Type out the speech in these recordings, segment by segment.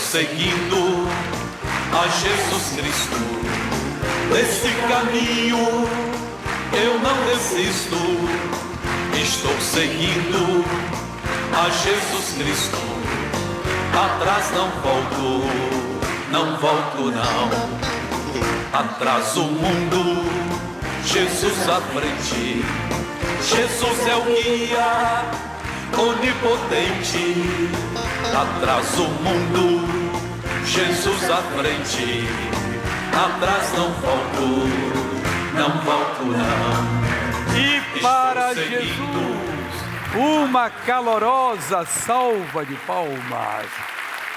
seguindo a Jesus Cristo. Nesse caminho eu não desisto. Estou seguindo a Jesus Cristo. Atrás não volto, não volto não. Atrás o mundo, Jesus à frente. Jesus é o guia onipotente. Atrás o mundo, Jesus à frente. Atrás não volto, não volto não. E para Jesus, uma calorosa salva de palmas.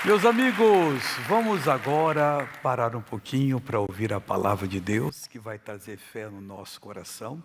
Meus amigos, vamos agora parar um pouquinho para ouvir a palavra de Deus, que vai trazer fé no nosso coração.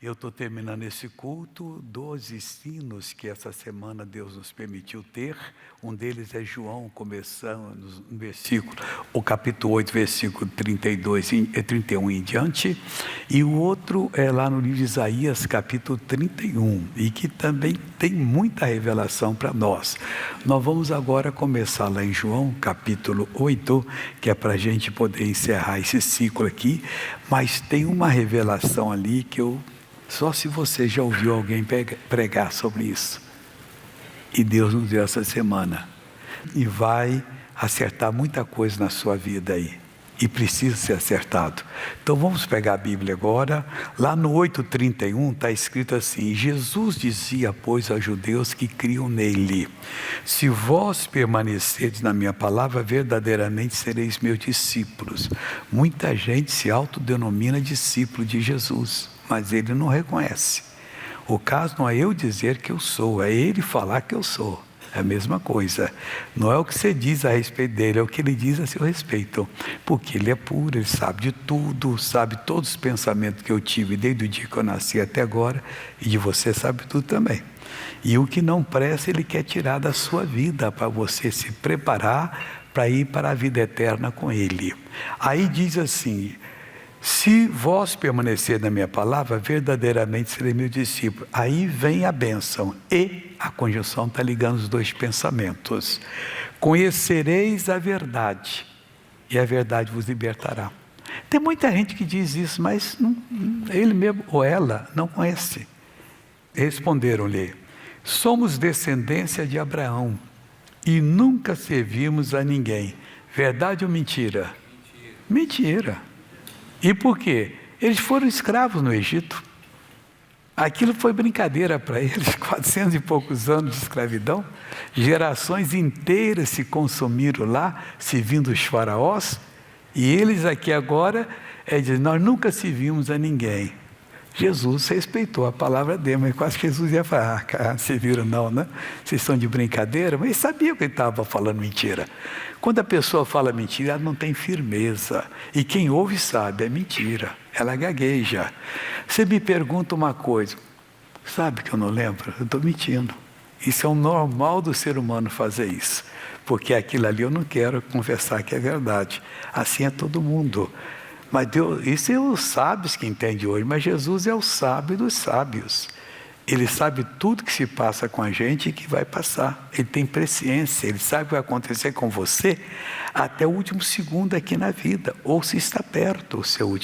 Eu estou terminando esse culto, 12 ensinos que essa semana Deus nos permitiu ter. Um deles é João, começando no versículo, o capítulo 8, versículo 31 em diante. E o outro é lá no livro de Isaías, capítulo 31, e que também tem muita revelação para nós. Nós vamos agora começar lá em João, capítulo 8, que é para a gente poder encerrar esse ciclo aqui. Mas tem uma revelação ali que só se você já ouviu alguém pregar sobre isso. E Deus nos deu essa semana. E vai acertar muita coisa na sua vida aí. E precisa ser acertado. Então vamos pegar a Bíblia agora. Lá no 8:31 está escrito assim: Jesus dizia, pois, aos judeus que criam nele: se vós permanecerdes na minha palavra, verdadeiramente sereis meus discípulos. Muita gente se autodenomina discípulo de Jesus, mas ele não reconhece. O caso não é eu dizer que eu sou, é ele falar que eu sou. É a mesma coisa. Não é o que você diz a respeito dele, é o que ele diz a seu respeito. Porque ele é puro, ele sabe de tudo, sabe todos os pensamentos que eu tive desde o dia que eu nasci até agora, e de você sabe tudo também. E o que não presta, ele quer tirar da sua vida, para você se preparar para ir para a vida eterna com ele. Aí diz assim: se vós permanecer na minha palavra, verdadeiramente serei meu discípulo. Aí vem a bênção. E a conjunção está ligando os dois pensamentos. Conhecereis a verdade, e a verdade vos libertará. Tem muita gente que diz isso, mas ele mesmo ou ela não conhece. Responderam-lhe: somos descendência de Abraão e nunca servimos a ninguém. Verdade ou mentira? Mentira. E por quê? Eles foram escravos no Egito. Aquilo foi brincadeira para eles, 400 e poucos anos de escravidão. Gerações inteiras se consumiram lá, servindo os faraós. E eles aqui agora, dizem, nós nunca servimos a ninguém. Jesus respeitou a palavra dele, mas quase que Jesus ia falar, serviram não, né? Vocês estão de brincadeira? Mas ele sabia que ele estava falando mentira. Quando a pessoa fala mentira, ela não tem firmeza. E quem ouve sabe, é mentira. Ela gagueja. Você me pergunta uma coisa, sabe que eu não lembro? Eu estou mentindo. Isso é o normal do ser humano fazer isso. Porque aquilo ali eu não quero confessar que é verdade. Assim é todo mundo. Mas Deus, isso é os sábios que entendem hoje, mas Jesus é o sábio dos sábios. Ele sabe tudo que se passa com a gente e que vai passar. Ele tem presciência, ele sabe o que vai acontecer com você até o último segundo aqui na vida, ou se está perto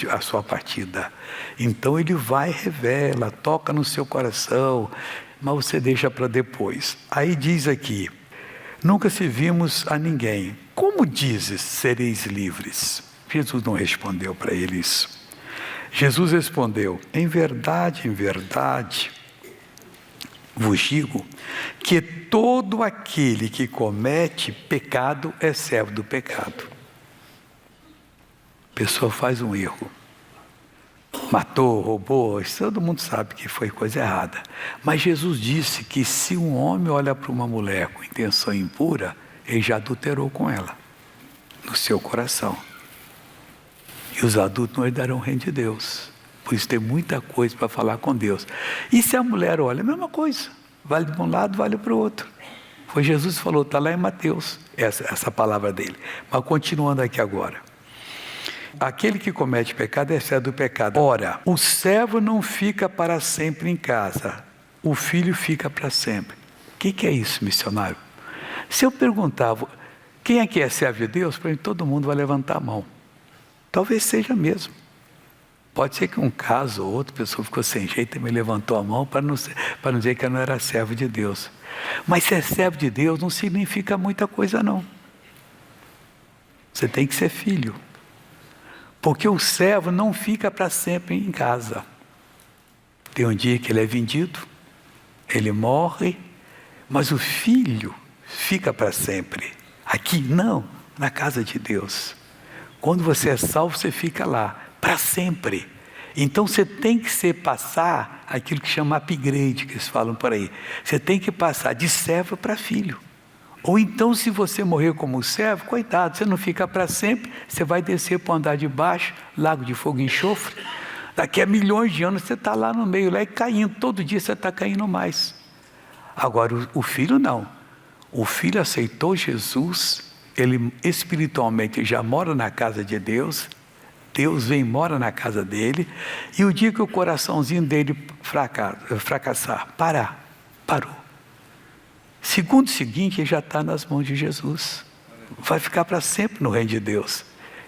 a sua partida. Então ele vai, revela, toca no seu coração, mas você deixa para depois. Aí diz aqui: nunca servimos a ninguém. Como dizes, sereis livres? Jesus não respondeu para ele isso. Jesus respondeu: em verdade, vos digo que todo aquele que comete pecado é servo do pecado. A pessoa faz um erro, matou, roubou, todo mundo sabe que foi coisa errada. Mas Jesus disse que se um homem olha para uma mulher com intenção impura, ele já adulterou com ela, no seu coração. E os adultos não herdarão o reino de Deus. Por isso tem muita coisa para falar com Deus. E se a mulher olha, a mesma coisa. Vale para um lado, vale para o outro. Foi Jesus que falou, está lá em Mateus, essa palavra dele. Mas continuando aqui agora. Aquele que comete pecado é servo do pecado. Ora, o servo não fica para sempre em casa. O filho fica para sempre. O que é isso, missionário? Se eu perguntava, Quem aqui é servo de Deus? Para mim, todo mundo vai levantar a mão. Talvez seja mesmo. Pode ser que um caso ou outra pessoa ficou sem jeito e me levantou a mão para não dizer que eu não era servo de Deus. Mas ser servo de Deus não significa muita coisa não. Você tem que ser filho. Porque o servo não fica para sempre em casa. Tem um dia que ele é vendido, ele morre, mas o filho fica para sempre. Aqui não, na casa de Deus. Quando você é salvo, você fica lá, para sempre. Então você tem que passar aquilo que chama upgrade, que eles falam por aí. Você tem que passar de servo para filho. Ou então, se você morrer como servo, coitado, você não fica para sempre, você vai descer para o andar de baixo, lago de fogo e enxofre. Daqui a milhões de anos você está lá no meio, lá e caindo, todo dia você está caindo mais. Agora, o filho não. O filho aceitou Jesus, ele espiritualmente já mora na casa de Deus, Deus vem e mora na casa dele, e o dia que o coraçãozinho dele fracassar, parou. Segundo seguinte, ele já está nas mãos de Jesus. Vai ficar para sempre no reino de Deus.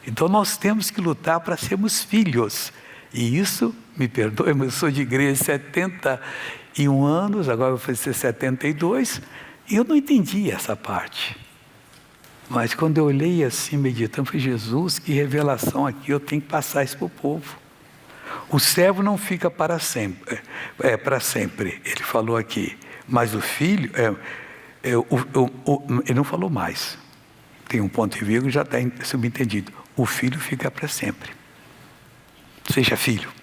Então nós temos que lutar para sermos filhos. E isso, me perdoe, mas eu sou de igreja 71 anos, agora vou fazer 72, e eu não entendi essa parte. Mas quando eu olhei assim, meditando, falei, Jesus, que revelação aqui, eu tenho que passar isso para o povo. O servo não fica para sempre, para sempre, ele falou aqui. Mas o filho, ele não falou mais. Tem um ponto e vírgula, já está subentendido. O filho fica para sempre. Seja filho.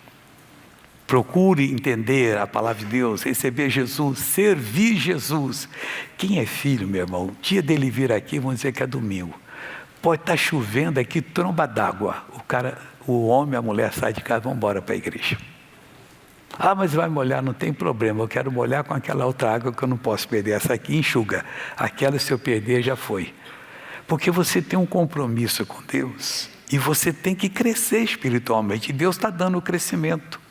Procure entender a palavra de Deus, receber Jesus, servir Jesus. Quem é filho, meu irmão? O dia dele vir aqui, vamos dizer que é domingo. Pode estar chovendo aqui, tromba d'água. O homem, a mulher sai de casa e vão embora para a igreja. Ah, mas vai molhar, não tem problema, eu quero molhar com aquela outra água que eu não posso perder. Essa aqui enxuga, aquela se eu perder já foi. Porque você tem um compromisso com Deus e você tem que crescer espiritualmente. E Deus está dando o crescimento.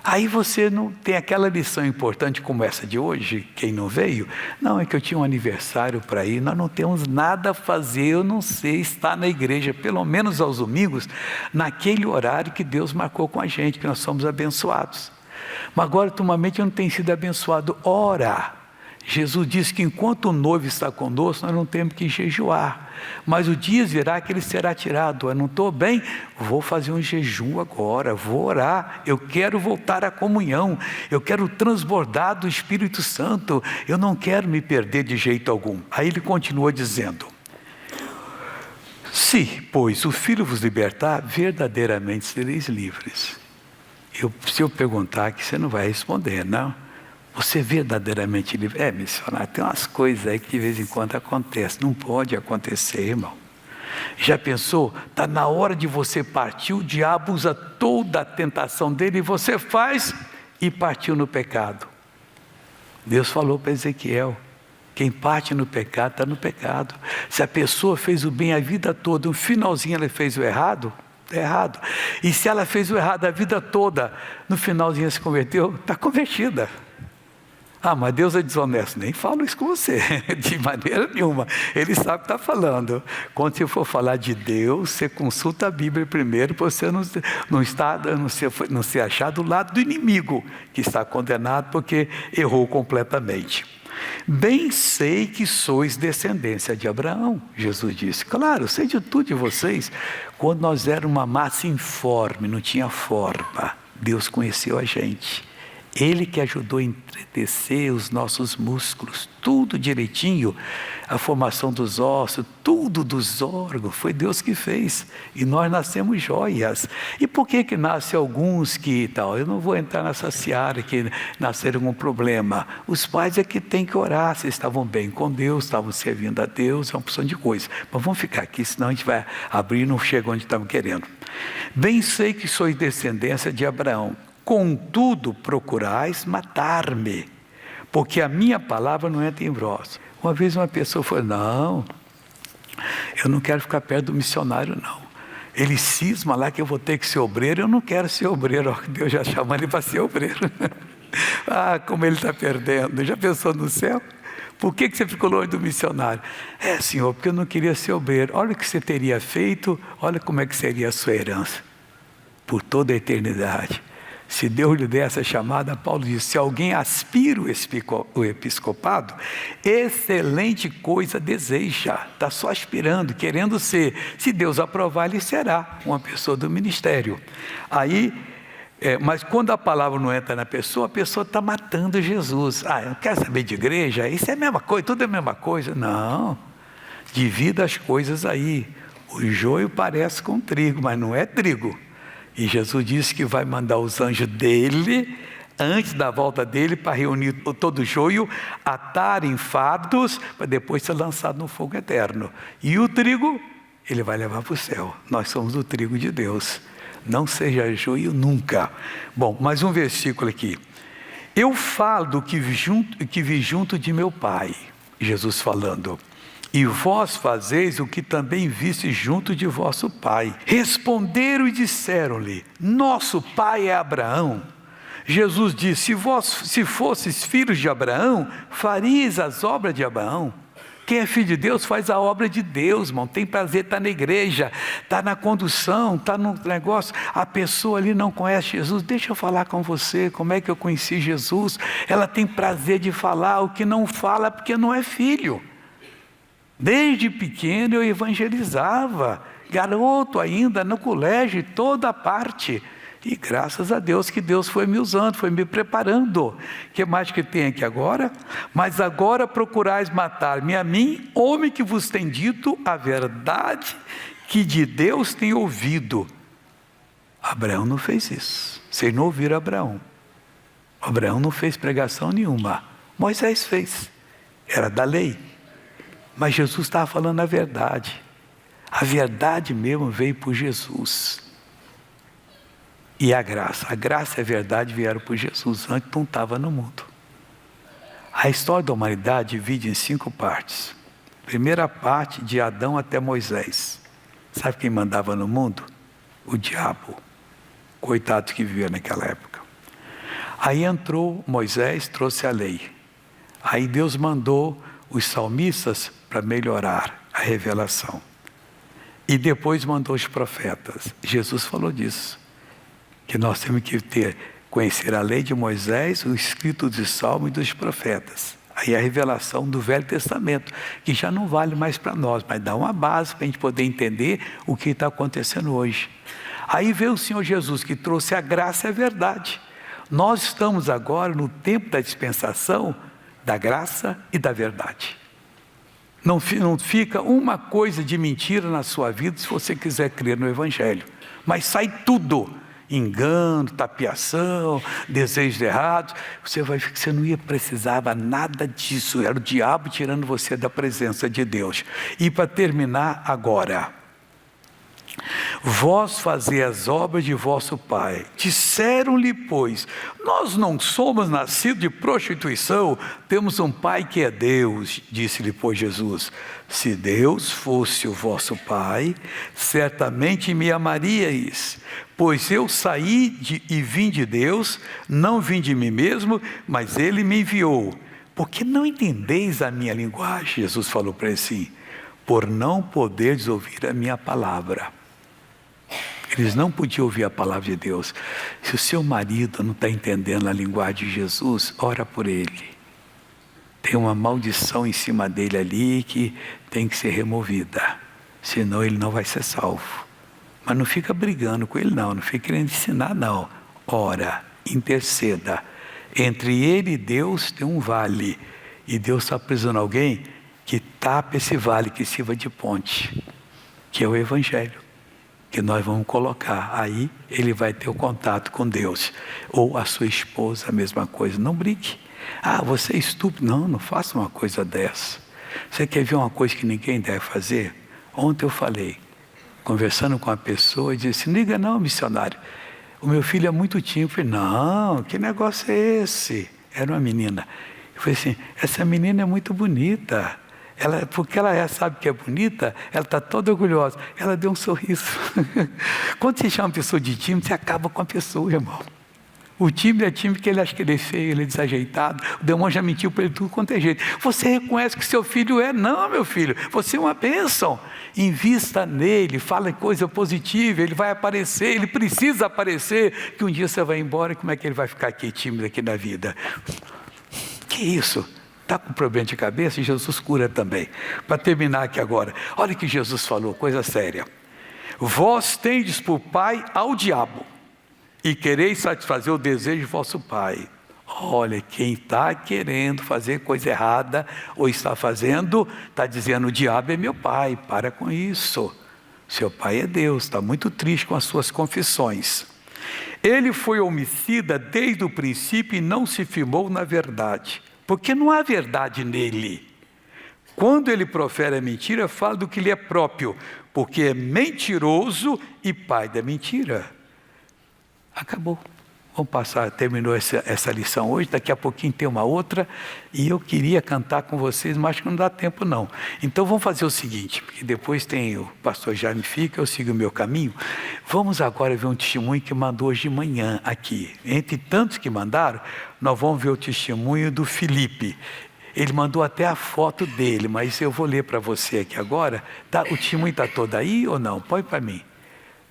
Aí você não tem aquela lição importante como essa de hoje, quem não veio? Não, é que eu tinha um aniversário para ir, nós não temos nada a fazer, eu não sei, estar na igreja, pelo menos aos domingos, naquele horário que Deus marcou com a gente, que nós somos abençoados. Mas agora, ultimamente, eu não tenho sido abençoado. Ora, Jesus disse que enquanto o noivo está conosco, nós não temos que jejuar. Mas o dia virá que ele será tirado. Eu não estou bem, vou fazer um jejum agora, vou orar. Eu quero voltar à comunhão. Eu quero transbordar do Espírito Santo. Eu não quero me perder de jeito algum. Aí ele continua dizendo: se, pois, o Filho vos libertar, verdadeiramente sereis livres. Se eu perguntar aqui, você não vai responder, não? Você verdadeiramente livre? Missionário, tem umas coisas aí que de vez em quando acontecem. Não pode acontecer, irmão. Já pensou? Está na hora de você partir, o diabo usa toda a tentação dele e você faz e partiu no pecado. Deus falou para Ezequiel, quem parte no pecado está no pecado. Se a pessoa fez o bem a vida toda, no finalzinho ela fez o errado, está errado. E se ela fez o errado a vida toda, no finalzinho ela se converteu, está convertida. Ah, mas Deus é desonesto. Nem falo isso com você, de maneira nenhuma. Ele sabe o que está falando. Quando você for falar de Deus, você consulta a Bíblia primeiro, para você não se achar do lado do inimigo, que está condenado porque errou completamente. Bem sei que sois descendência de Abraão, Jesus disse. Claro, sei de tudo de vocês. Quando nós éramos uma massa informe, não tinha forma, Deus conheceu a gente. Ele que ajudou a entretecer os nossos músculos, tudo direitinho, a formação dos ossos, tudo dos órgãos, foi Deus que fez. E nós nascemos joias. E por que nasce alguns que tal? Eu não vou entrar nessa seara que nasceram com um problema. Os pais é que têm que orar, se estavam bem com Deus, estavam servindo a Deus, é uma opção de coisa. Mas vamos ficar aqui, senão a gente vai abrir e não chega onde estamos querendo. Bem sei que sois descendência de Abraão. Contudo, procurais matar-me, porque a minha palavra não entra em vós. Uma vez uma pessoa falou, não, eu não quero ficar perto do missionário, não. Ele cisma lá que eu vou ter que ser obreiro, eu não quero ser obreiro, Deus já chamou ele para ser obreiro. Ah, como ele está perdendo, já pensou no céu? Por que você ficou longe do missionário? Senhor, porque eu não queria ser obreiro. Olha o que você teria feito, olha como é que seria a sua herança. Por toda a eternidade. Se Deus lhe der essa chamada, Paulo diz, se alguém aspira o episcopado, excelente coisa deseja. Está só aspirando, querendo ser. Se Deus aprovar, ele será uma pessoa do ministério. Aí, mas quando a palavra não entra na pessoa, a pessoa está matando Jesus. Eu não quero saber de igreja, isso é a mesma coisa, tudo é a mesma coisa. Não, divida as coisas aí. O joio parece com trigo, mas não é trigo. E Jesus disse que vai mandar os anjos dele, antes da volta dele, para reunir todo o joio, atar em fardos, para depois ser lançado no fogo eterno. E o trigo, ele vai levar para o céu. Nós somos o trigo de Deus. Não seja joio nunca. Bom, mais um versículo aqui. Eu falo do que vi junto de meu Pai, Jesus falando. E vós fazeis o que também viste junto de vosso pai. Responderam e disseram-lhe, nosso pai é Abraão. Jesus disse, se fosses filhos de Abraão, farias as obras de Abraão. Quem é filho de Deus faz a obra de Deus, irmão. Tem prazer, está na igreja, está na condução, está no negócio. A pessoa ali não conhece Jesus. Deixa eu falar com você, como é que eu conheci Jesus. Ela tem prazer de falar, o que não fala porque não é filho. Desde pequeno eu evangelizava, garoto ainda, no colégio, toda parte. E graças a Deus que Deus foi me usando, foi me preparando. O que mais que tem aqui agora? Mas agora procurais matar-me a mim, homem que vos tem dito a verdade que de Deus tem ouvido. Abraão não fez isso. Vocês não ouviram Abraão. Abraão não fez pregação nenhuma. Moisés fez. Era da lei. Mas Jesus estava falando a verdade. A verdade mesmo veio por Jesus. E a graça e a verdade vieram por Jesus, antes não estava no mundo. A história da humanidade divide em 5 partes. Primeira parte, de Adão até Moisés. Sabe quem mandava no mundo? O diabo. Coitado que vivia naquela época. Aí entrou Moisés, trouxe a lei. Aí Deus mandou os salmistas para melhorar a revelação. E depois mandou os profetas. Jesus falou disso. Que nós temos que conhecer a lei de Moisés, o escrito de Salmo e dos profetas. Aí a revelação do Velho Testamento, que já não vale mais para nós, mas dá uma base para a gente poder entender o que está acontecendo hoje. Aí veio o Senhor Jesus, que trouxe a graça e a verdade. Nós estamos agora no tempo da dispensação da graça e da verdade. Não fica uma coisa de mentira na sua vida se você quiser crer no Evangelho. Mas sai tudo. Engano, tapiação, desejos errados. Você não ia precisava nada disso. Era o diabo tirando você da presença de Deus. E para terminar agora. Vós fazei as obras de vosso pai. Disseram-lhe, pois, nós não somos nascidos de prostituição, temos um pai que é Deus. Disse-lhe, pois, Jesus, se Deus fosse o vosso pai, certamente me amaríeis, pois eu saí e vim de Deus, não vim de mim mesmo, mas ele me enviou. Porque não entendeis a minha linguagem, Jesus falou para ele assim, por não poderes ouvir a minha palavra. Eles não podiam ouvir a palavra de Deus. Se o seu marido não está entendendo a linguagem de Jesus, ora por ele. Tem uma maldição em cima dele ali que tem que ser removida. Senão ele não vai ser salvo. Mas não fica brigando com ele não fica querendo ensinar não. Ora, interceda. Entre ele e Deus tem um vale. E Deus está precisando de alguém que tapa esse vale, que sirva de ponte. Que é o Evangelho. Que nós vamos colocar, aí ele vai ter o contato com Deus, ou a sua esposa, a mesma coisa, não brigue, você é estúpido, não faça uma coisa dessa, você quer ver uma coisa que ninguém deve fazer? Ontem eu falei, conversando com uma pessoa, e disse, não liga não, missionário, o meu filho é muito tímido. Eu falei, não, que negócio é esse? Era uma menina, eu falei assim, essa menina é muito bonita, porque ela sabe que é bonita, ela está toda orgulhosa. Ela deu um sorriso. Quando você chama uma pessoa de tímido, você acaba com a pessoa, irmão. O tímido é tímido porque ele acha que ele é feio, ele é desajeitado. O demônio já mentiu para ele tudo quanto é jeito. Você reconhece que seu filho é? Não, meu filho, você é uma bênção. Invista nele, fala coisa positiva, ele vai aparecer, ele precisa aparecer, que um dia você vai embora e como é que ele vai ficar aqui tímido aqui na vida? Que isso? Está com problema de cabeça? Jesus cura também. Para terminar aqui agora, olha o que Jesus falou, coisa séria. Vós tendes por pai ao diabo, e quereis satisfazer o desejo de vosso pai. Olha, quem está querendo fazer coisa errada, ou está fazendo, está dizendo, o diabo é meu pai, para com isso. Seu pai é Deus, está muito triste com as suas confissões. Ele foi homicida desde o princípio e não se firmou na verdade, porque não há verdade nele. Quando ele profere a mentira, fala do que lhe é próprio, porque é mentiroso e pai da mentira. Acabou. Vamos passar, terminou essa lição hoje, daqui a pouquinho tem uma outra, e eu queria cantar com vocês, mas acho que não dá tempo não. Então vamos fazer o seguinte, porque depois tem o pastor Jaime Fica, eu sigo o meu caminho. Vamos agora ver um testemunho que mandou hoje de manhã aqui. Entre tantos que mandaram, nós vamos ver o testemunho do Felipe. Ele mandou até a foto dele, mas eu vou ler para você aqui agora. Tá, o testemunho está todo aí ou não? Põe para mim.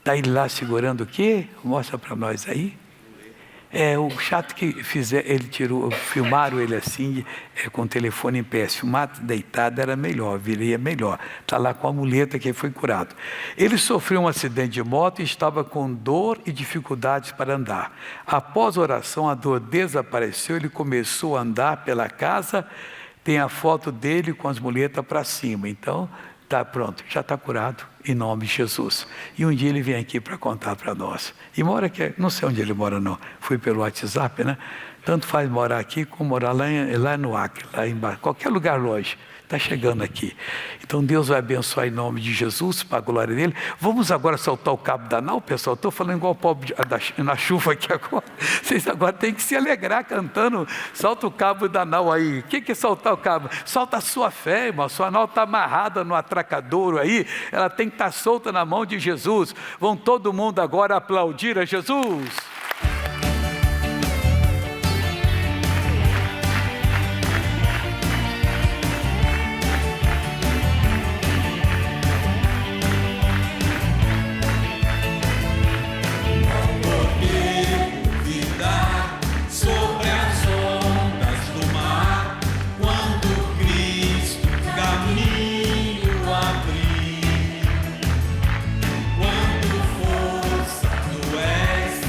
Está ele lá segurando o quê? Mostra para nós aí. O chato que filmaram ele assim, com o telefone em pé. Se filmar deitado era melhor, viria melhor. Está lá com a muleta que ele foi curado. Ele sofreu um acidente de moto e estava com dor e dificuldades para andar. Após a oração, a dor desapareceu, ele começou a andar pela casa, tem a foto dele com as muletas para cima. Então, está pronto, já está curado, em nome de Jesus. E um dia ele vem aqui para contar para nós. E mora aqui, não sei onde ele mora não, fui pelo WhatsApp, né? Tanto faz morar aqui como morar lá no Acre, lá embaixo, qualquer lugar longe. Está chegando aqui. Então Deus vai abençoar em nome de Jesus, para a glória dele. Vamos agora soltar o cabo da nau, pessoal. Estou falando igual o pobre na chuva aqui agora. Vocês agora têm que se alegrar cantando. Solta o cabo da nau aí. O que é soltar o cabo? Solta a sua fé, irmão. Sua nau está amarrada no atracadouro aí. Ela tem que estar solta na mão de Jesus. Vão todo mundo agora aplaudir a Jesus. Quando força tu és,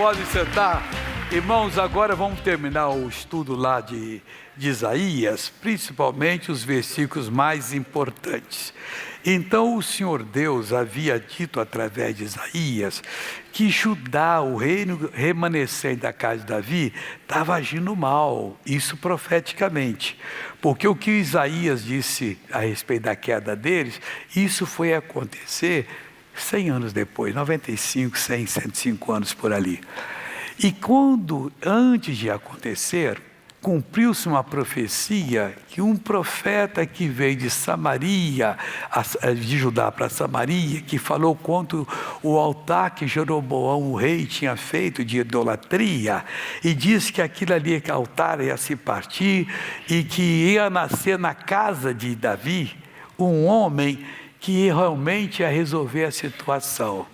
pode sentar. Irmãos, agora vamos terminar o estudo lá de Isaías, principalmente os versículos mais importantes. Então o Senhor Deus havia dito através de Isaías que Judá, o reino remanescente da casa de Davi, estava agindo mal, isso profeticamente. Porque o que Isaías disse a respeito da queda deles, isso foi acontecer 100 anos depois, 95, 100, 105 anos por ali. E quando, antes de acontecer, cumpriu-se uma profecia que um profeta que veio de Samaria, de Judá para Samaria, que falou quanto o altar que Jeroboão, o rei, tinha feito de idolatria, e disse que aquilo ali, que altar ia se partir, e que ia nascer na casa de Davi, um homem que realmente ia resolver a situação.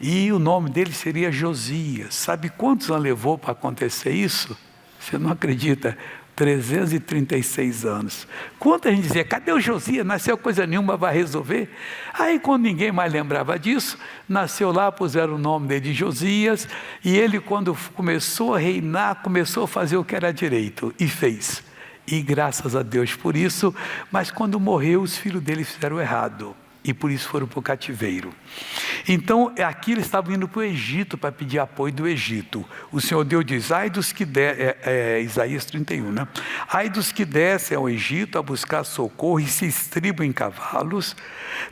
E o nome dele seria Josias. Sabe quantos anos levou para acontecer isso? Você não acredita? 336 anos. Quanto a gente dizia, cadê o Josias? Nasceu coisa nenhuma, vai resolver? Aí quando ninguém mais lembrava disso, nasceu lá, puseram o nome dele de Josias, e ele quando começou a reinar, começou a fazer o que era direito, e fez. E graças a Deus por isso, mas quando morreu, os filhos dele fizeram errado. E por isso foram para o cativeiro. Então, aqui eles estavam indo para o Egito para pedir apoio do Egito. O Senhor Deus diz, ai dos que Isaías 31, né? Ai dos que descem ao Egito a buscar socorro e se estribam em cavalos,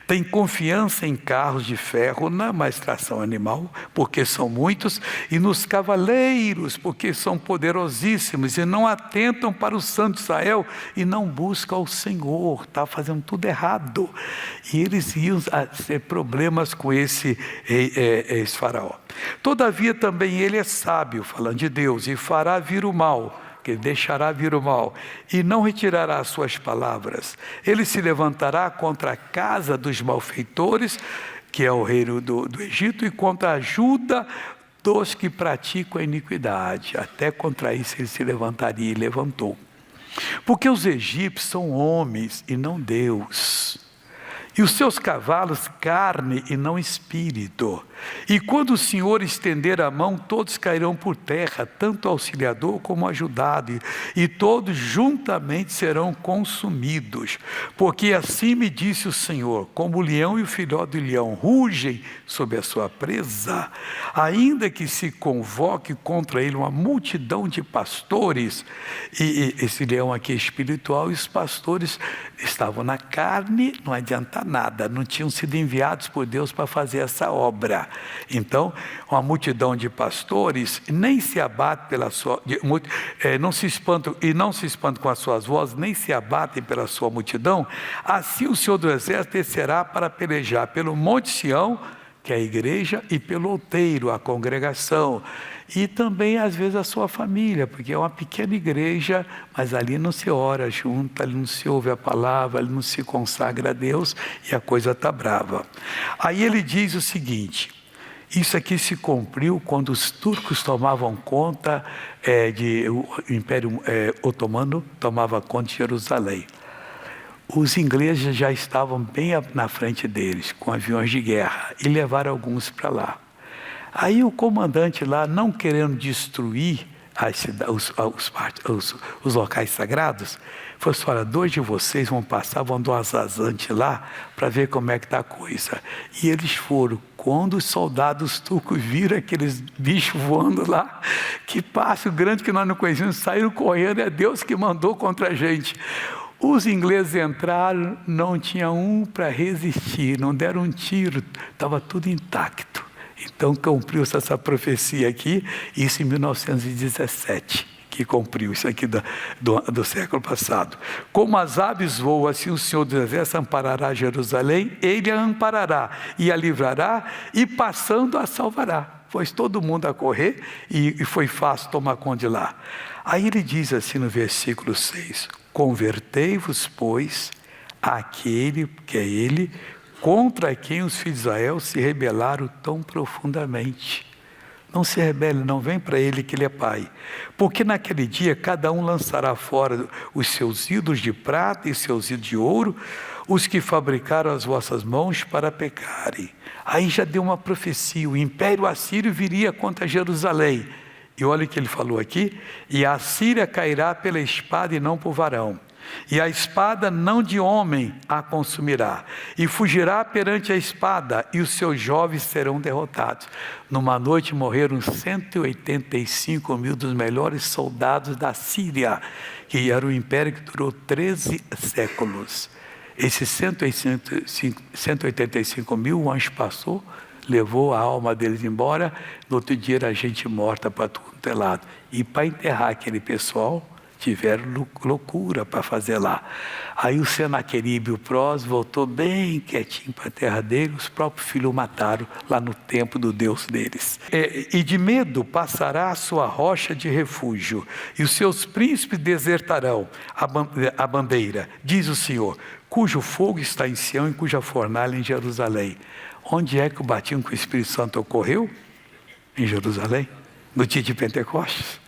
têm confiança em carros de ferro, na maestração animal, porque são muitos, e nos cavaleiros, porque são poderosíssimos, e não atentam para o Santo de Israel, e não buscam o Senhor. Está fazendo tudo errado. E eles iam ter problemas com esse faraó. Todavia também ele é sábio, falando de Deus, e fará vir o mal, que ele deixará vir o mal, e não retirará as suas palavras. Ele se levantará contra a casa dos malfeitores, que é o reino do Egito, e contra a ajuda dos que praticam a iniquidade. Até contra isso ele se levantaria e levantou. Porque os egípcios são homens e não Deus. E os seus cavalos, carne e não espírito. E quando o Senhor estender a mão, todos cairão por terra, tanto o auxiliador como o ajudado, e todos juntamente serão consumidos. Porque assim me disse o Senhor, como o leão e o filhote do leão rugem sob a sua presa, ainda que se convoque contra ele uma multidão de pastores, e esse leão aqui é espiritual, e os pastores estavam na carne, não adianta nada, não tinham sido enviados por Deus para fazer essa obra. Então, uma multidão de pastores nem se abate pela sua, não se espantam com as suas vozes, nem se abatem pela sua multidão. Assim o Senhor do Exército descerá para pelejar pelo Monte Sião, que é a igreja, e pelo outeiro, a congregação, e também às vezes a sua família, porque é uma pequena igreja, mas ali não se ora junto, ali não se ouve a palavra, ali não se consagra a Deus, e a coisa está brava. Aí ele diz o seguinte, isso aqui se cumpriu quando os turcos tomavam conta, o Império Otomano tomava conta de Jerusalém. Os ingleses já estavam bem na frente deles, com aviões de guerra, e levaram alguns para lá. Aí o comandante lá, não querendo destruir os locais sagrados, falou assim, olha, 2 de vocês vão passar, vão dar umas rasantes lá, para ver como é que está a coisa. E eles foram. Quando os soldados turcos viram aqueles bichos voando lá, que passo grande que nós não conhecíamos, saíram correndo, é Deus que mandou contra a gente. Os ingleses entraram, não tinha um para resistir, não deram um tiro, estava tudo intacto. Então cumpriu-se essa profecia aqui, isso em 1917, que cumpriu isso aqui do século passado. Como as aves voam, assim o Senhor do Exército amparará Jerusalém, ele a amparará e a livrará, e passando a salvará. Pôs todo mundo a correr e foi fácil tomar conta de lá. Aí ele diz assim no versículo 6, convertei-vos, pois, àquele que é ele, contra quem os filhos de Israel se rebelaram tão profundamente. Não se rebele, não, vem para ele que ele é pai. Porque naquele dia cada um lançará fora os seus ídolos de prata e seus ídolos de ouro, os que fabricaram as vossas mãos para pecarem. Aí já deu uma profecia, o império assírio viria contra Jerusalém. E olha o que ele falou aqui, e a Síria cairá pela espada e não por varão. E a espada não de homem a consumirá, e fugirá perante a espada, e os seus jovens serão derrotados. Numa noite morreram 185 mil dos melhores soldados da Síria, que era um império que durou 13 séculos. Esses 185 mil, o anjo passou, levou a alma deles embora. No outro dia era gente morta para tudo é lado. E para enterrar aquele pessoal, tiveram loucura para fazer lá. Aí o Senaqueribe e o Prós voltou bem quietinho para a terra dele, os próprios filhos o mataram lá no templo do Deus deles. E de medo passará a sua rocha de refúgio, e os seus príncipes desertarão a bandeira, diz o Senhor, cujo fogo está em Sião e cuja fornalha em Jerusalém. Onde é que o batismo com o Espírito Santo ocorreu? Em Jerusalém, no dia de Pentecostes.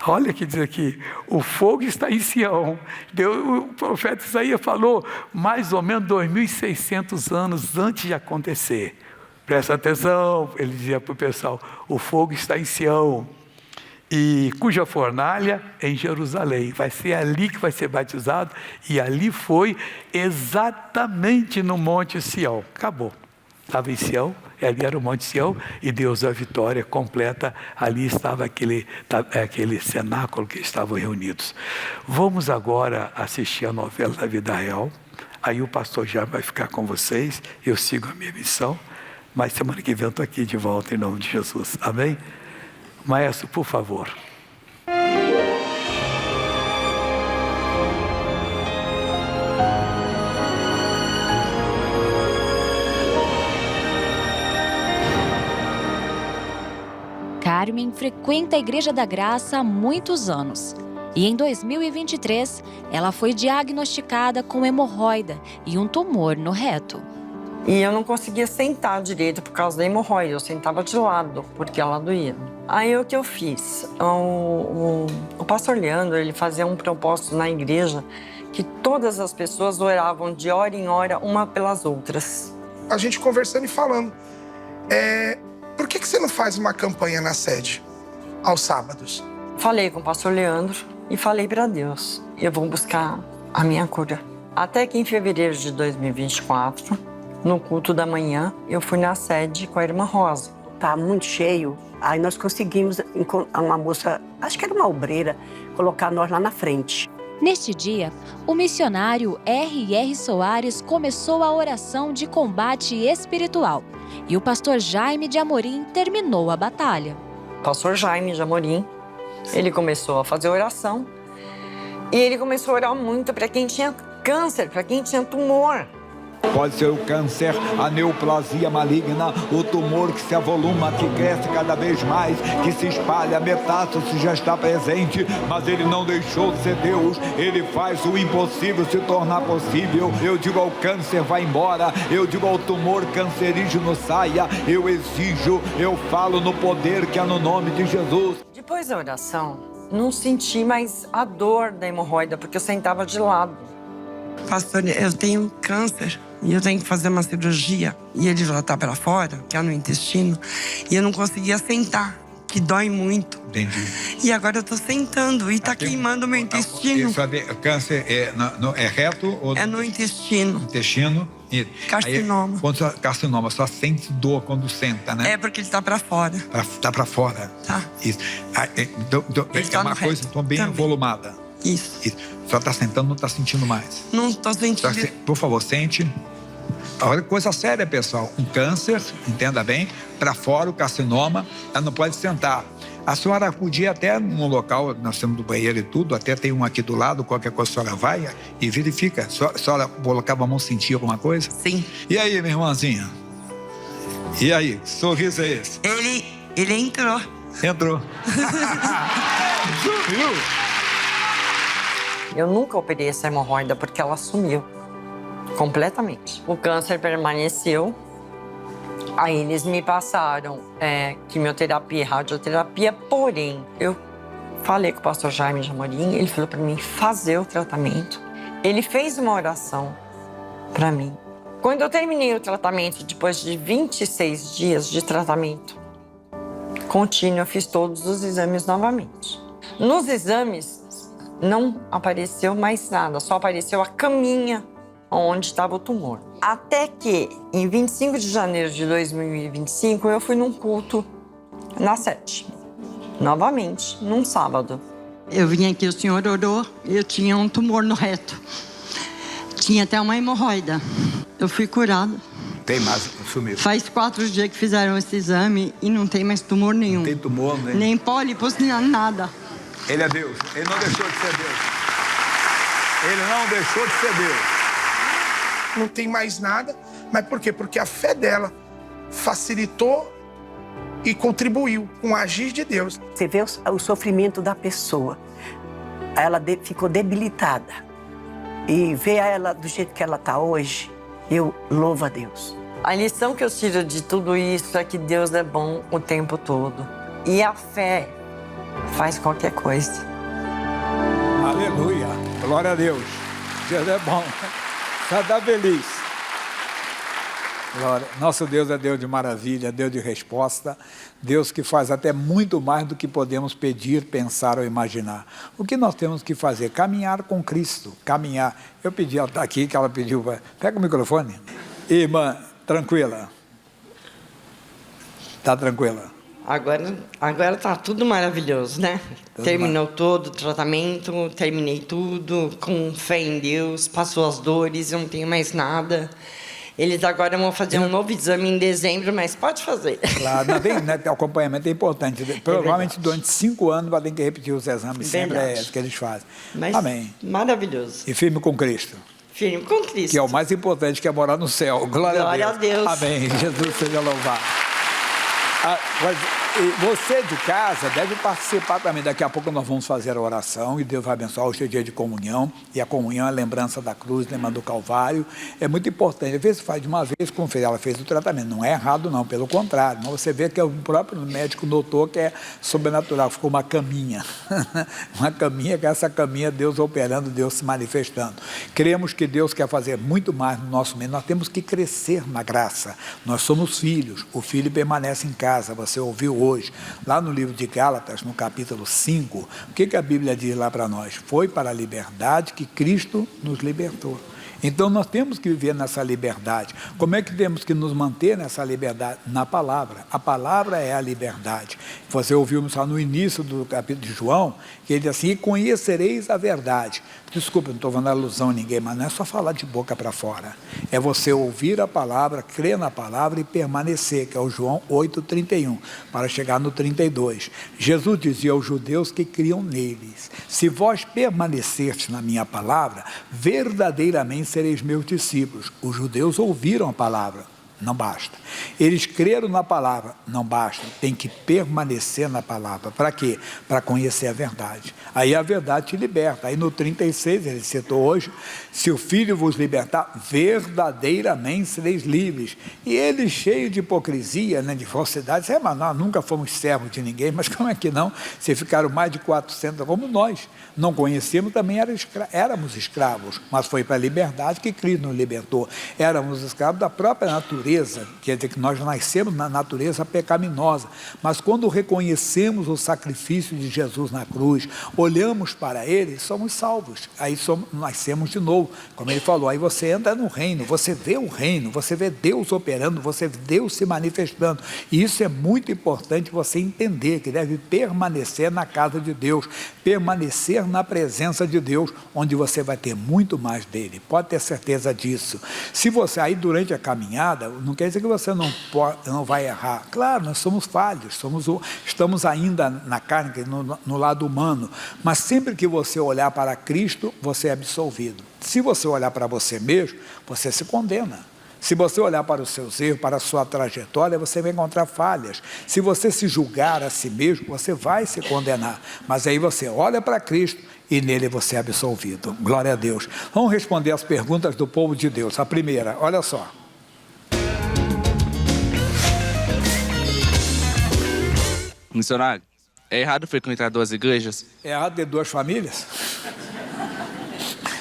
Olha que diz aqui, o fogo está em Sião. O profeta Isaías falou mais ou menos 2.600 anos antes de acontecer. Presta atenção, ele dizia para o pessoal, o fogo está em Sião, e cuja fornalha é em Jerusalém. Vai ser ali que vai ser batizado, e ali foi exatamente no Monte Sião. Acabou. Estava em Sião, ali era o Monte Sião, e Deus deu a vitória completa. Ali estava aquele cenáculo que estavam reunidos. Vamos agora assistir a novela da vida real. Aí o pastor já vai ficar com vocês, eu sigo a minha missão, mas semana que vem eu estou aqui de volta em nome de Jesus, amém? Maestro, por favor. Carmen frequenta a Igreja da Graça há muitos anos. E em 2023, ela foi diagnosticada com hemorroida e um tumor no reto. E eu não conseguia sentar direito por causa da hemorroida. Eu sentava de lado, porque ela doía. Aí o que eu fiz? O pastor Leandro, ele fazia um propósito na igreja que todas as pessoas oravam de hora em hora, uma pelas outras. A gente conversando e falando. Por que você não faz uma campanha na sede, aos sábados? Falei com o pastor Leandro e falei para Deus, eu vou buscar a minha cura. Até que em fevereiro de 2024, no culto da manhã, eu fui na sede com a irmã Rosa. Tá muito cheio, aí nós conseguimos, uma moça, acho que era uma obreira, colocar nós lá na frente. Neste dia, o missionário R.R. Soares começou a oração de combate espiritual e o pastor Jaime de Amorim terminou a batalha. O pastor Jaime de Amorim, ele começou a fazer oração e ele começou a orar muito para quem tinha câncer, para quem tinha tumor. Pode ser o câncer, a neoplasia maligna, o tumor que se avoluma, que cresce cada vez mais, que se espalha, a metástase já está presente, mas ele não deixou de ser Deus, ele faz o impossível se tornar possível. Eu digo ao câncer, vai embora, eu digo ao tumor cancerígeno, saia, eu exijo, eu falo no poder que há no nome de Jesus. Depois da oração, não senti mais a dor da hemorroida, porque eu sentava de lado. Pastor, eu tenho câncer e eu tenho que fazer uma cirurgia e ele já tá para fora, que é no intestino, e eu não conseguia sentar, que dói muito. Entendi. E agora eu tô sentando e tá queimando o meu intestino. Isso câncer é reto ou... É no intestino. Intestino. Carcinoma. Quando carcinoma, só sente dor quando senta, né? É porque ele tá para fora. Tá para fora. Tá. Isso. É uma coisa, então bem avolumada. Isso. Só tá sentando, não tá sentindo mais. Não tô sentindo. Por favor, sente. Olha que coisa séria, pessoal. Um câncer, entenda bem, para fora o carcinoma, ela não pode sentar. A senhora acudir até num local, nós temos do banheiro e tudo, até tem um aqui do lado, qualquer coisa a senhora vai e verifica. A senhora colocava a mão, sentia alguma coisa? Sim. E aí, minha irmãzinha? E aí, que sorriso é esse? Ele entrou. Entrou. Sumiu. Eu nunca operei essa hemorroida porque ela sumiu completamente. O câncer permaneceu Aí eles me passaram quimioterapia e radioterapia, porém, eu falei com o pastor Jaime de Amorim, ele falou para mim fazer o tratamento. Ele fez uma oração para mim. Quando eu terminei o tratamento, depois de 26 dias de tratamento contínuo, eu fiz todos os exames novamente. Nos exames, não apareceu mais nada, só apareceu a caminha onde estava o tumor. Até que, em 25 de janeiro de 2025, eu fui num culto na sede, novamente, num sábado. Eu vim aqui, o senhor orou, eu tinha um tumor no reto. Tinha até uma hemorroida. Eu fui curada. Tem mais, sumiu. Faz 4 dias que fizeram esse exame e não tem mais tumor nenhum. Não tem tumor, né? Nem pólipos, nem nada. Ele é Deus. Ele não deixou de ser Deus. Ele não deixou de ser Deus. Não tem mais nada. Mas por quê? Porque a fé dela facilitou e contribuiu com o agir de Deus. Você vê o sofrimento da pessoa. Ela ficou debilitada. E ver ela do jeito que ela está hoje, eu louvo a Deus. A lição que eu tiro de tudo isso é que Deus é bom o tempo todo. E a fé faz qualquer coisa. Aleluia. Glória a Deus. Deus é bom. Só dá feliz. Glória. Nosso Deus é Deus de maravilha, Deus de resposta, Deus que faz até muito mais do que podemos pedir, pensar ou imaginar. O que nós temos que fazer? Caminhar com Cristo, caminhar. Eu pedi, ela está aqui, que ela pediu, pega o microfone. Irmã, tranquila. Está tranquila? Agora tá tudo maravilhoso, né? Terminou todo o tratamento, terminei tudo, com fé em Deus, passou as dores, eu não tenho mais nada. Eles agora vão fazer um novo exame em dezembro, mas pode fazer. Claro, não tem, né, o acompanhamento é importante. Provavelmente durante 5 anos vai ter que repetir os exames, sempre é isso que eles fazem. Mas amém. Maravilhoso. E firme com Cristo. Firme com Cristo. Que é o mais importante, que é morar no céu. Glória a Deus. Amém. Jesus seja louvado. Você de casa deve participar também. Daqui a pouco nós vamos fazer a oração e Deus vai abençoar o seu dia de comunhão. E a comunhão é a lembrança da cruz, lembrança do Calvário. É muito importante. Às vezes faz de uma vez, como ela fez o tratamento. Não é errado não, pelo contrário. Mas você vê que o próprio médico notou que é sobrenatural. Ficou uma caminha. Uma caminha, que essa caminha Deus operando, Deus se manifestando. Cremos que Deus quer fazer muito mais no nosso meio. Nós temos que crescer na graça. Nós somos filhos. O filho permanece em casa. Você ouviu hoje, lá no livro de Gálatas, no capítulo 5, o que a Bíblia diz lá para nós? Foi para a liberdade que Cristo nos libertou. Então nós temos que viver nessa liberdade. Como é que temos que nos manter nessa liberdade? Na palavra. A palavra é a liberdade. Você ouviu só no início do capítulo de João, que ele diz assim, e conhecereis a verdade. Desculpa, não estou fazendo alusão a ninguém, mas não é só falar de boca para fora. É você ouvir a palavra, crer na palavra e permanecer, que é o João 8,31, para chegar no 32. Jesus dizia aos judeus que criam neles, se vós permanecerdes na minha palavra, verdadeiramente sereis meus discípulos. Os judeus ouviram a palavra. Não basta. Eles creram na palavra, não basta. Tem que permanecer na palavra. Para quê? Para conhecer a verdade. Aí a verdade te liberta. Aí no 36, ele citou hoje, se o Filho vos libertar, verdadeiramente sereis livres. E eles, cheios de hipocrisia, né, de falsidade, mas nós nunca fomos servos de ninguém, mas como é que não? Se ficaram mais de 400, como nós. Não conhecemos, também éramos escravos, mas foi para a liberdade que Cristo nos libertou. Éramos escravos da própria natureza, quer dizer que nós nascemos na natureza pecaminosa, mas quando reconhecemos o sacrifício de Jesus na cruz, olhamos para Ele, somos salvos, aí nascemos de novo, como Ele falou, aí você entra no reino, você vê o reino, você vê Deus operando, você vê Deus se manifestando, e isso é muito importante você entender, que deve permanecer na casa de Deus, permanecer na presença de Deus, onde você vai ter muito mais dele, pode ter certeza disso. Se você aí durante a caminhada, não quer dizer que você não vai errar, claro, nós somos falhos, estamos ainda na carne, no lado humano, mas sempre que você olhar para Cristo, você é absolvido. Se você olhar para você mesmo, você se condena. Se você olhar para os seus erros, para a sua trajetória, você vai encontrar falhas. Se você se julgar a si mesmo, você vai se condenar. Mas aí você olha para Cristo e nele você é absolvido. Glória a Deus. Vamos responder as perguntas do povo de Deus. A primeira, olha só. Missionário, é errado frequentar 2 igrejas? É errado ter 2 famílias?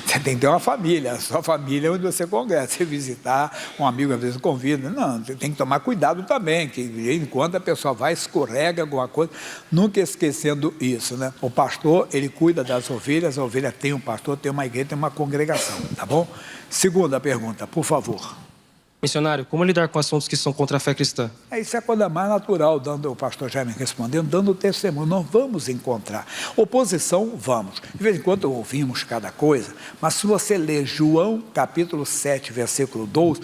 Você tem que ter uma família, a sua família é onde você congrega. Você visitar um amigo, às vezes convida. Não, você tem que tomar cuidado também, que de vez em quando a pessoa vai, escorrega alguma coisa, nunca esquecendo isso, né? O pastor, ele cuida das ovelhas, a ovelha tem um pastor, tem uma igreja, tem uma congregação, tá bom? Segunda pergunta, por favor. Missionário, como lidar com assuntos que são contra a fé cristã? Isso é a coisa mais natural, dando o pastor Jaime respondendo, dando testemunho. Nós vamos encontrar. Oposição, vamos. De vez em quando ouvimos cada coisa, mas se você ler João, capítulo 7, versículo 12,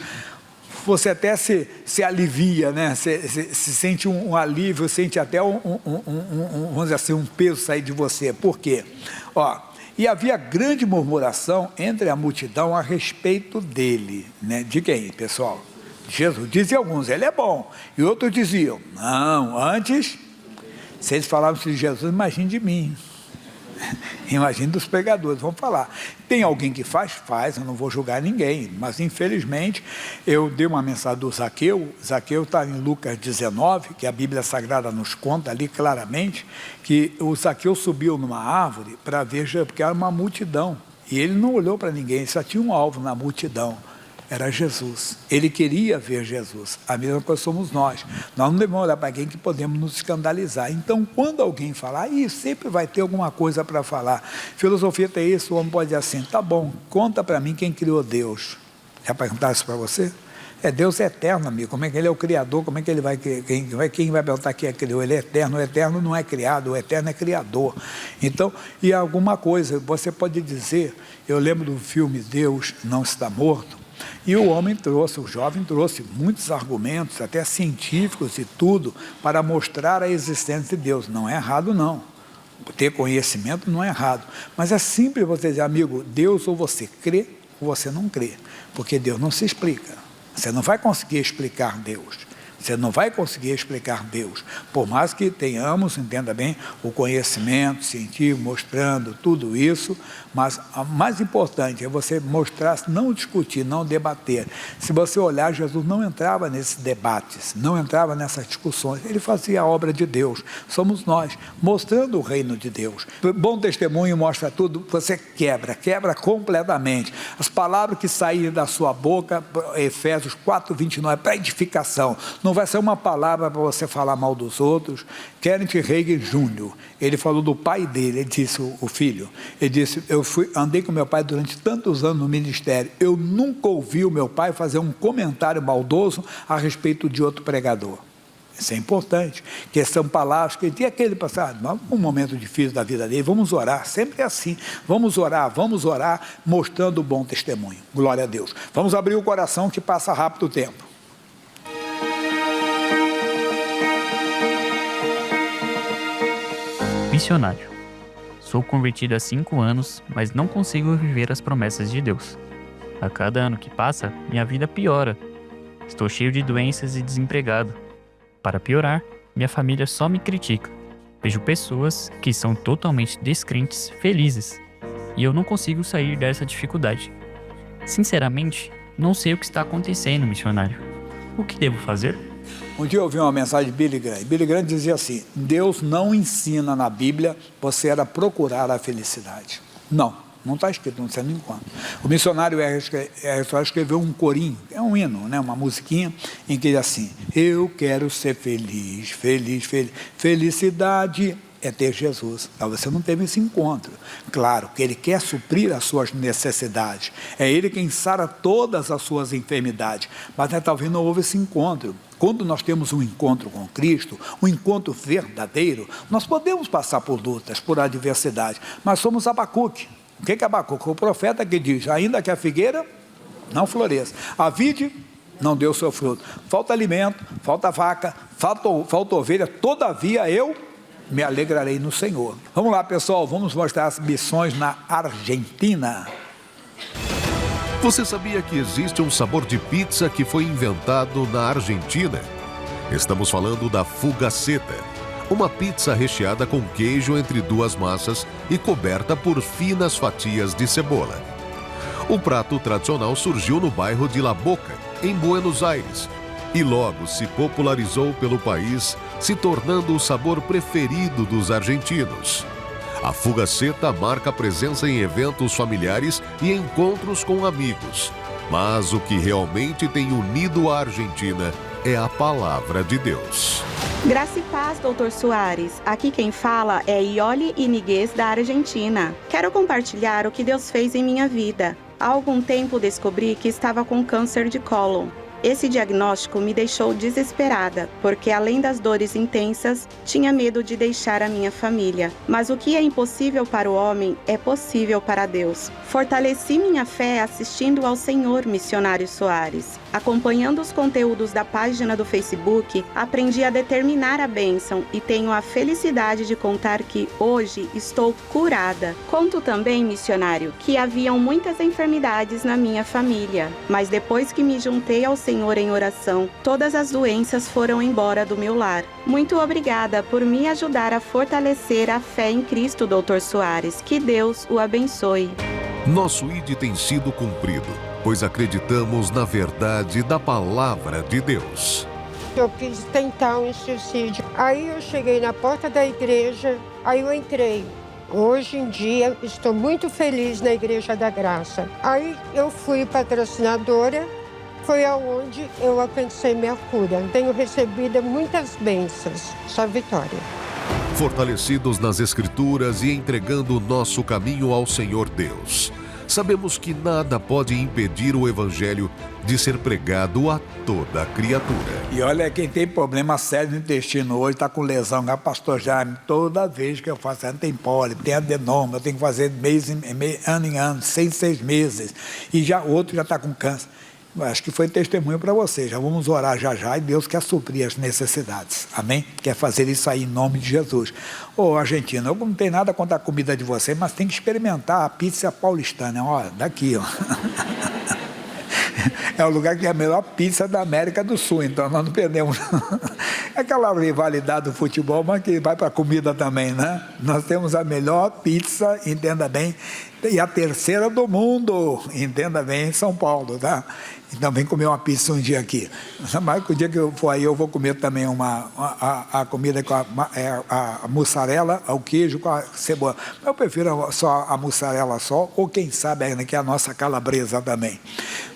você até se alivia, né? Se sente um alívio, sente até vamos dizer assim, um peso sair de você. Por quê? E havia grande murmuração entre a multidão a respeito dele, né? De quem, pessoal? Jesus. Dizia alguns, ele é bom. E outros diziam, não, antes, se eles falavam de Jesus, imagine de mim. Imagine dos pregadores, vamos falar. Tem alguém que faz, eu não vou julgar ninguém, mas infelizmente eu dei uma mensagem do Zaqueu. Zaqueu está em Lucas 19, que a Bíblia Sagrada nos conta ali claramente, que o Zaqueu subiu numa árvore para ver, porque era uma multidão, e ele não olhou para ninguém, só tinha um alvo na multidão. Era Jesus. Ele queria ver Jesus. A mesma coisa somos nós. Nós não devemos olhar para alguém que podemos nos escandalizar. Então, quando alguém falar, sempre vai ter alguma coisa para falar. Filosofia tem isso, o homem pode dizer assim, tá bom, conta para mim quem criou Deus. Já perguntaram isso para você? Deus é eterno, amigo. Como é que ele é o Criador? Como é que ele vai... Quem vai perguntar quem é criou? Ele é eterno. O eterno não é criado, o eterno é criador. Então, e alguma coisa, você pode dizer, eu lembro do filme Deus Não Está Morto, e o jovem trouxe muitos argumentos, até científicos e tudo, para mostrar a existência de Deus. Não é errado, não. Ter conhecimento não é errado. Mas é simples você dizer, amigo, Deus ou você crê ou você não crê. Porque Deus não se explica. Você não vai conseguir explicar Deus. Você não vai conseguir explicar Deus. Por mais que tenhamos, entenda bem, o conhecimento científico mostrando tudo isso, mas o mais importante é você mostrar, não discutir, não debater. Se você olhar, Jesus não entrava nesses debates, não entrava nessas discussões. Ele fazia a obra de Deus. Somos nós, mostrando o reino de Deus. Bom testemunho mostra tudo, você quebra completamente. As palavras que saírem da sua boca, Efésios 4:29, para edificação. Não vai ser uma palavra para você falar mal dos outros. Kenneth Reagan Jr., ele falou do pai dele, ele disse, o filho, ele disse, andei com meu pai durante tantos anos no ministério, eu nunca ouvi o meu pai fazer um comentário maldoso a respeito de outro pregador. Isso é importante, que são palavras que tinha aquele passado, um momento difícil da vida dele, vamos orar, sempre é assim, vamos orar, mostrando o bom testemunho, glória a Deus. Vamos abrir o coração que passa rápido o tempo. Missionário. Sou convertido há 5 anos, mas não consigo viver as promessas de Deus. A cada ano que passa, minha vida piora. Estou cheio de doenças e desempregado. Para piorar, minha família só me critica. Vejo pessoas que são totalmente descrentes felizes, e eu não consigo sair dessa dificuldade. Sinceramente, não sei o que está acontecendo, missionário. O que devo fazer? Um dia eu ouvi uma mensagem de Billy Graham. Billy Graham dizia assim, Deus não ensina na Bíblia você a procurar a felicidade. Não está escrito, você não encontra. O missionário só escreveu um corinho, é um hino, né, uma musiquinha, em que diz assim, eu quero ser feliz, feliz, feliz. Felicidade é ter Jesus. Então, você não teve esse encontro. Claro que Ele quer suprir as suas necessidades. É Ele quem sara todas as suas enfermidades. Mas talvez não houve esse encontro. Quando nós temos um encontro com Cristo, um encontro verdadeiro, nós podemos passar por lutas, por adversidade. Mas somos Abacuque. O que é Abacuque? O profeta que diz, ainda que a figueira não floresça, a vide não deu seu fruto. Falta alimento, falta vaca, falta ovelha, todavia eu me alegrarei no Senhor. Vamos lá, pessoal, vamos mostrar as missões na Argentina. Você sabia que existe um sabor de pizza que foi inventado na Argentina? Estamos falando da fugaceta, uma pizza recheada com queijo entre 2 massas e coberta por finas fatias de cebola. O prato tradicional surgiu no bairro de La Boca, em Buenos Aires, e logo se popularizou pelo país se tornando o sabor preferido dos argentinos. A fugaceta marca presença em eventos familiares e encontros com amigos. Mas o que realmente tem unido a Argentina é a palavra de Deus. Graça e paz, Dr. Soares. Aqui quem fala é Ioli Iniguez, da Argentina. Quero compartilhar o que Deus fez em minha vida. Há algum tempo descobri que estava com câncer de cólon. Esse diagnóstico me deixou desesperada, porque além das dores intensas, tinha medo de deixar a minha família. Mas o que é impossível para o homem é possível para Deus. Fortaleci minha fé assistindo ao Senhor Missionário Soares. Acompanhando os conteúdos da página do Facebook, aprendi a determinar a bênção e tenho a felicidade de contar que hoje estou curada. Conto também, missionário, que haviam muitas enfermidades na minha família, mas depois que me juntei ao Senhor em oração, todas as doenças foram embora do meu lar. Muito obrigada por me ajudar a fortalecer a fé em Cristo, Dr. Soares. Que Deus o abençoe. Nosso ID tem sido cumprido, pois acreditamos na verdade da palavra de Deus. Eu quis tentar um suicídio. Aí eu cheguei na porta da igreja, aí eu entrei. Hoje em dia estou muito feliz na Igreja da Graça. Aí eu fui patrocinadora, foi aonde eu alcancei minha cura. Tenho recebido muitas bênçãos. Só vitória. Fortalecidos nas Escrituras e entregando o nosso caminho ao Senhor Deus, sabemos que nada pode impedir o Evangelho de ser pregado a toda criatura. E olha, quem tem problema sério no intestino hoje, está com lesão, o pastor Jaime, toda vez que eu faço, tem pólipo, tem adenoma, eu tenho que fazer ano em ano, 6 meses, e já outro já está com câncer. Acho que foi testemunho para você. Já vamos orar já e Deus quer suprir as necessidades. Amém? Quer fazer isso aí em nome de Jesus. Ô, Argentina, eu não tenho nada contra a comida de você, mas tem que experimentar a pizza paulistana. Ó, daqui, ó. É o lugar que é a melhor pizza da América do Sul, então nós não perdemos. É aquela rivalidade do futebol, mas que vai para a comida também, né? Nós temos a melhor pizza, entenda bem, e a terceira do mundo, entenda bem, em São Paulo, tá? Então vem comer uma pizza um dia aqui. Mas o dia que eu for aí, eu vou comer também a comida com a mussarela, o queijo com a cebola. Eu prefiro só a mussarela só, ou quem sabe ainda que é a nossa calabresa também.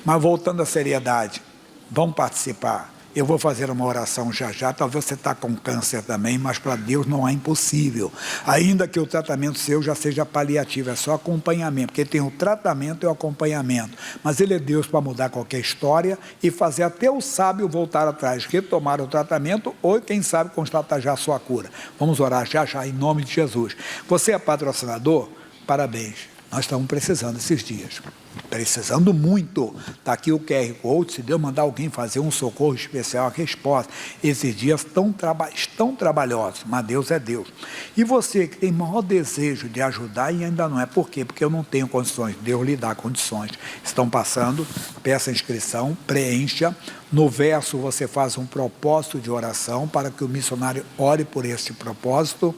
Mas voltando à seriedade, vamos participar. Eu vou fazer uma oração já. Talvez você está com câncer também, mas para Deus não é impossível. Ainda que o tratamento seu já seja paliativo, é só acompanhamento, porque tem o tratamento e o acompanhamento. Mas Ele é Deus para mudar qualquer história e fazer até o sábio voltar atrás, retomar o tratamento ou, quem sabe, constatar já a sua cura. Vamos orar já em nome de Jesus. Você é patrocinador? Parabéns. Nós estamos precisando esses dias. Precisando muito. Está aqui o QR Code. Se Deus mandar alguém fazer um socorro especial, a resposta. Esses dias estão trabalhosos, mas Deus é Deus. E você que tem maior desejo de ajudar e ainda não é. Por quê? Porque eu não tenho condições. Deus lhe dá condições. Estão passando, peça inscrição, preencha. No verso você faz um propósito de oração para que o missionário ore por esse propósito.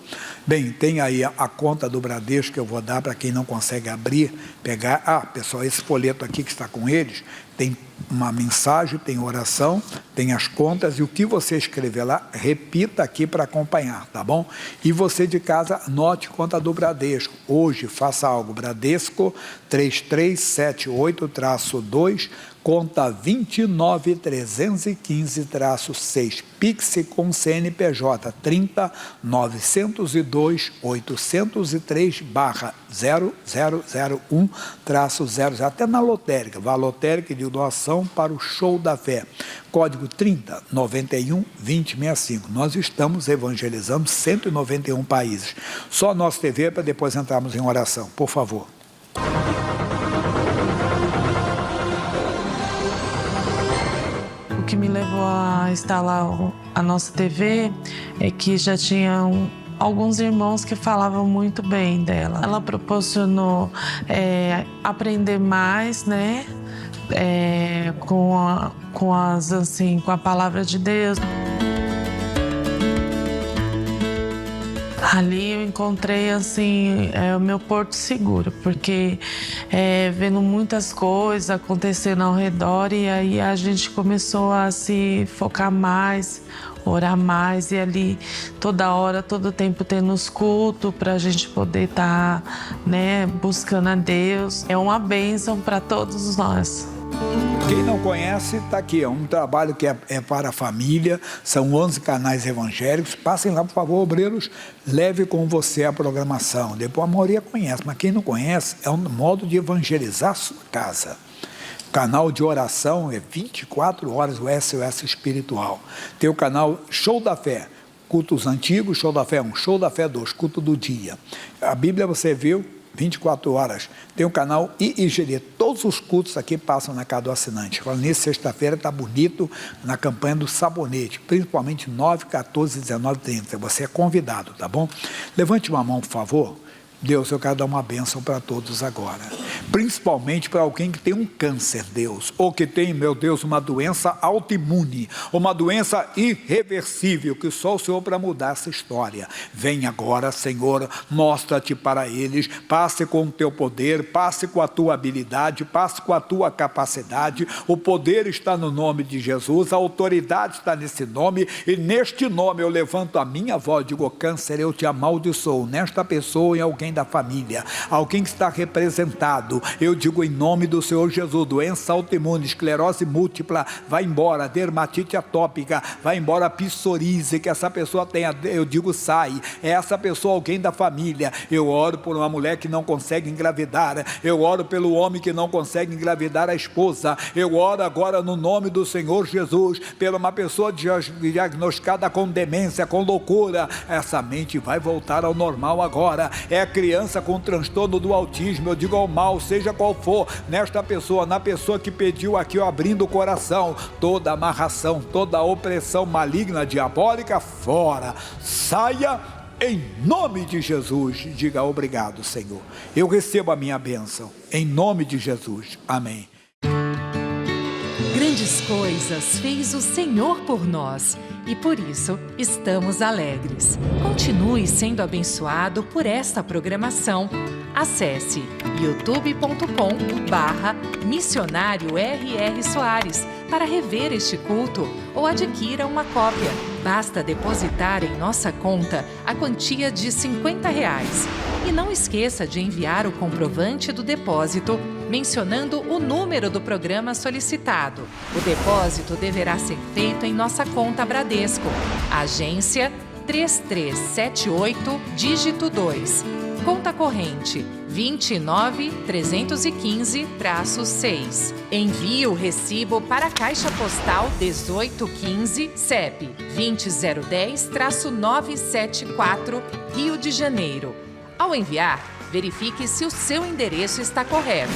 Bem, tem aí a conta do Bradesco que eu vou dar para quem não consegue abrir, pegar. Pessoal, esse folheto aqui que está com eles, tem uma mensagem, tem oração, tem as contas e o que você escrever lá, repita aqui para acompanhar, tá bom? E você de casa, anote conta do Bradesco. Hoje, faça algo. Bradesco 3378-2, conta 29315-6, Pix com CNPJ 30-902-803/0001-00, até na lotérica, vá lotérica de doação para o Show da Fé. Código 30-91-2065. Nós estamos evangelizando 191 países. Só a nossa TV para depois entrarmos em oração. Por favor. O que me levou a instalar a nossa TV é que já tinham alguns irmãos que falavam muito bem dela. Ela proporcionou aprender mais, né? Com a palavra de Deus. Ali eu encontrei, assim, o meu porto seguro, porque vendo muitas coisas acontecendo ao redor, e aí a gente começou a se focar mais, orar mais, e ali toda hora, todo tempo tendo os cultos para a gente poder estar, né, buscando a Deus. É uma bênção para todos nós. Quem não conhece, está aqui, é um trabalho que é para a família, são 11 canais evangélicos. Passem lá, por favor, obreiros, leve com você a programação. Depois a maioria conhece, mas quem não conhece, é um modo de evangelizar a sua casa. O canal de oração é 24 horas, o SOS Espiritual. Tem o canal Show da Fé, cultos antigos, Show da Fé 1, Show da Fé 2, culto do dia. A Bíblia você viu, 24 horas. Tem o canal IIGD. Todos os cultos aqui passam na casa do assinante. Falando nisso, sexta-feira está bonito na campanha do sabonete, principalmente 9, 14, 19, 30. Você é convidado, tá bom? Levante uma mão, por favor. Deus, eu quero dar uma bênção para todos agora. Principalmente para alguém que tem um câncer, Deus. Ou que tem, meu Deus, uma doença autoimune. Uma doença irreversível, que só o Senhor para mudar essa história. Vem agora, Senhor, mostra-te para eles. Passe com o teu poder, passe com a tua habilidade, passe com a tua capacidade. O poder está no nome de Jesus, a autoridade está nesse nome. E neste nome eu levanto a minha voz, digo, câncer, eu te amaldiçoo. Nesta pessoa, em alguém da família, alguém que está representado, eu digo em nome do Senhor Jesus, doença autoimune, esclerose múltipla, vai embora, dermatite atópica, vai embora psoríase, que essa pessoa tenha, eu digo sai, é essa pessoa alguém da família. Eu oro por uma mulher que não consegue engravidar, eu oro pelo homem que não consegue engravidar a esposa, eu oro agora no nome do Senhor Jesus, pela uma pessoa diagnosticada com demência, com loucura, essa mente vai voltar ao normal agora. É criança com transtorno do autismo, eu digo ao mal, seja qual for, nesta pessoa, na pessoa que pediu aqui, ó, abrindo o coração, toda amarração, toda opressão maligna, diabólica, fora, saia em nome de Jesus. Diga obrigado, Senhor, eu recebo a minha bênção, em nome de Jesus, amém. Grandes coisas fez o Senhor por nós e por isso estamos alegres. Continue sendo abençoado por esta programação. Acesse youtube.com/missionário R.R. Soares para rever este culto ou adquira uma cópia. Basta depositar em nossa conta a quantia de R$50. E não esqueça de enviar o comprovante do depósito mencionando o número do programa solicitado. O depósito deverá ser feito em nossa conta Bradesco, agência 3378, dígito 2, conta corrente 29315-6. Envie o recibo para a Caixa Postal 1815, CEP 20010-974, Rio de Janeiro. Ao enviar, verifique se o seu endereço está correto.